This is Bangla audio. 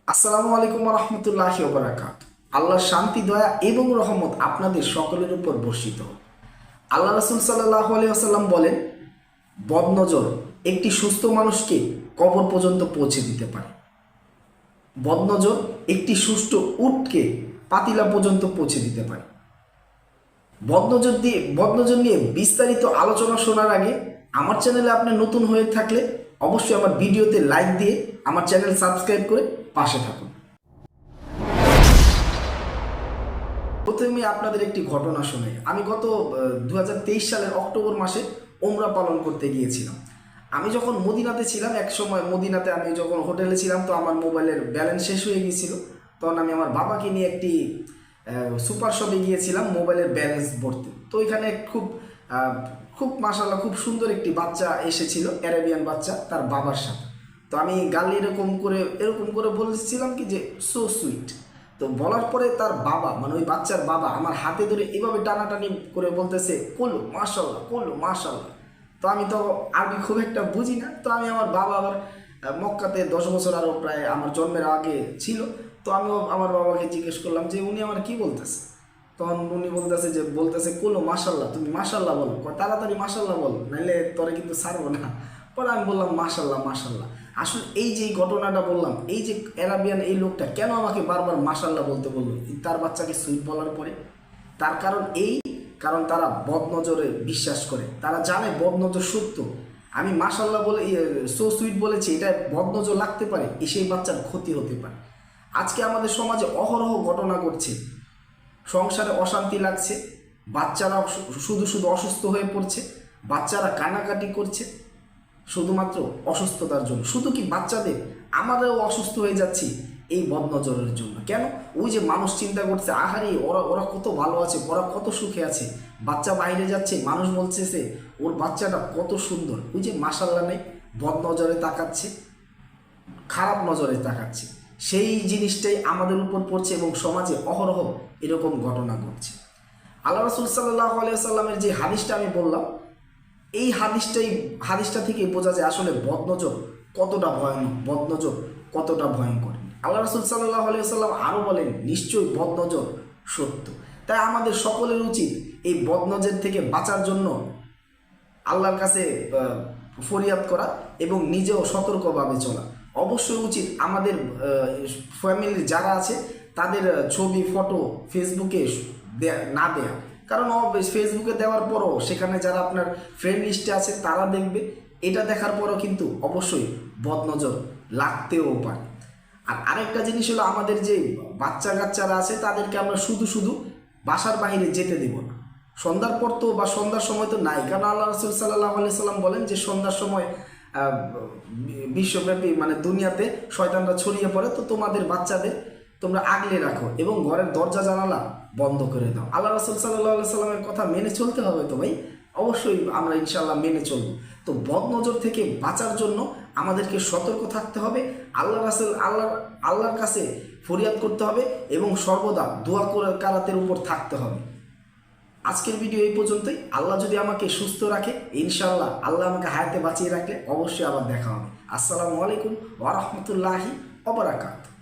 আসসালামু আলাইকুম রহমতুল্লাহি ওয়া বারাকাতুহু। আল্লাহর শান্তি দয়া এবং রহমত আপনাদের সকলের উপর বর্ষিত হোক। আল্লাহ রাসূল সাল্লাল্লাহু আলাইহি ওয়াসাল্লাম বলেন, বদনজর একটি সুস্থ মানুষকে কবর পর্যন্ত পৌঁছে দিতে পারে। বদনজর একটি সুস্থ উটকে পাতিলা পর্যন্ত পৌঁছে দিতে পারে। বদনজর নিয়ে বিস্তারিত আলোচনা শোনার আগে আমার চ্যানেলে আপনি নতুন হয়ে থাকলে অবশ্যই আমার ভিডিওতে লাইক দিয়ে আমার চ্যানেল সাবস্ক্রাইব করে পাশে থাকুন। প্রথমে আপনাদের একটি ঘটনা শোনাই। আমি গত 2023 সালের অক্টোবর মাসে ওমরা পালন করতে গিয়েছিলাম। আমি যখন মদিনাতে ছিলাম, এক সময় মদিনাতে আমি যখন হোটেলে ছিলাম, তো আমার মোবাইলের ব্যালেন্স শেষ হয়ে গিয়েছিল। তখন আমি আমার বাবাকে নিয়ে একটি সুপার শপে গিয়েছিলাম মোবাইলের ব্যালেন্স ভরতে। তো এখানে খুব মাশাআল্লাহ খুব সুন্দর একটি বাচ্চা এসেছিল, অ্যারাবিয়ান বাচ্চা, তার বাবার সাথে। তো আমি গাল এরকম করে বলছিলাম কি যে সো সুইট। তো বলার পরে তার বাবা, মানে ওই বাচ্চার বাবা, আমার হাতে ধরে এভাবে টানাটানি করে বলতেছে, কোলো মাশাআল্লাহ, কোলো মাশাআল্লাহ। তো আমি তো আরবি খুব একটা বুঝি না। তো আমি আমার বাবা আবার মক্কাতে 10 বছর আরও প্রায় আমার জন্মের আগে ছিল। তো আমিও আমার বাবাকে জিজ্ঞেস করলাম যে উনি আমার কি বলতেছে। তখন উনি বলতেছে কোলো মাশাআল্লাহ, তুমি মাশাআল্লাহ বলো, তাড়াতাড়ি মাশাআল্লাহ বলো, নাহলে তোরে কিন্তু ছাড়বো না। পরে আমি বললাম মাশাআল্লাহ মাশাআল্লাহ। আসলে এই যে ঘটনাটা বললাম, এই যে অ্যারাবিয়ান এই লোকটা কেন আমাকে বারবার মাশাআল্লাহ বলতে বললো তার বাচ্চাকে সুইট বলার পরে, তার কারণ তারা বদনজরে বিশ্বাস করে। তারা জানে বদনজর সত্য। আমি মাশাআল্লাহ বলে সো সুইট বলেছি, এটা বদনজর লাগতে পারে, সেই বাচ্চার ক্ষতি হতে পারে। আজকে আমাদের সমাজে অহরহ ঘটনা ঘটছে, সংসারে অশান্তি লাগছে, বাচ্চারা শুধু অসুস্থ হয়ে পড়ছে, বাচ্চারা কান্নাকাটি করছে শুধুমাত্র অসুস্থতার জন্য। শুধু কি বাচ্চাদের, আমাদেরও অসুস্থ হয়ে যাচ্ছি এই বদনজরের জন্য। কেন? ওই যে মানুষ চিন্তা করছে, আহারে ওরা কত ভালো আছে, ওরা কত সুখে আছে। বাচ্চা বাইরে যাচ্ছে, মানুষ বলছে ওর বাচ্চাটা কত সুন্দর। ওই যে মাশাআল্লাহ নেই, বদনজরে তাকাচ্ছে, খারাপ নজরে তাকাচ্ছে। সেই জিনিসটাই আমাদের উপর পড়ছে এবং সমাজে অহরহ এরকম ঘটনা ঘটছে। আল্লাহ রাসূল সাল্লাল্লাহু আলাইহি ওয়াসাল্লামের যে হাদিসটা আমি বললাম, এই হাদিসটা থেকে বোঝা যায় আসলে বদনজর কতটা ভয়ানক, বদনজর কতটা ভয়ঙ্কর। আল্লাহ রাসূল সাল্লাল্লাহু আলাইহি ওয়াসাল্লাম আরও বলেন, নিশ্চয়ই বদনজর সত্য। তাই আমাদের সকলের উচিত এই বদনজর থেকে বাঁচার জন্য আল্লাহর কাছে ফরিয়াদ করা এবং নিজেও সতর্কভাবে চলা। অবশ্যই উচিত আমাদের ফ্যামিলির যারা আছে তাদের ছবি ফটো ফেসবুকে না দেয়া। কারণ ফেসবুকে দেওয়ার পরও সেখানে যারা আপনার ফ্রেন্ড লিস্টে আছে তারা দেখবে। এটা দেখার পরও কিন্তু অবশ্যই বদনজর লাগতেও পারে। আর আরেকটা জিনিস হলো, আমাদের যে বাচ্চা কাচ্চারা আছে তাদেরকে আমরা শুধু বাসার বাইরে যেতে দেব না। সন্ধ্যার পর তো বা সন্ধ্যার সময় তো নাই, কারণ আল্লাহ রাসূল সাল্লাল্লাহু আলাইহি সাল্লাম বলেন যে সন্ধ্যার সময় বিশ্বব্যাপী মানে দুনিয়াতে শয়তানরা ছড়িয়ে পড়ে। তো তোমাদের বাচ্চাদের তোমরা আগলে রাখো এবং ঘরের দরজা জানালা বন্ধ করে দাও। আল্লাহ রাসূল সাল্লাল্লাহু আলাইহি সাল্লামের কথা মেনে চলতে হবে তো ভাই, অবশ্যই আমরা ইনশাআল্লাহ মেনে চলব। তো বদনজর থেকে বাঁচার জন্য আমাদেরকে সতর্ক থাকতে হবে, আল্লাহর কাছে ফরিয়াদ করতে হবে এবং সর্বদা দোয়া কারাতের উপর থাকতে হবে। আজকের ভিডিও এই পর্যন্তই। আল্লাহ যদি আমাকে সুস্থ রাখে, ইনশাআল্লাহ আল্লাহ আমাকে হায়াতে বাঁচিয়ে রাখলে অবশ্যই আবার দেখা হবে। আসসালামু আলাইকুম ওয়া রাহমাতুল্লাহি ওয়া বারাকাতুহু।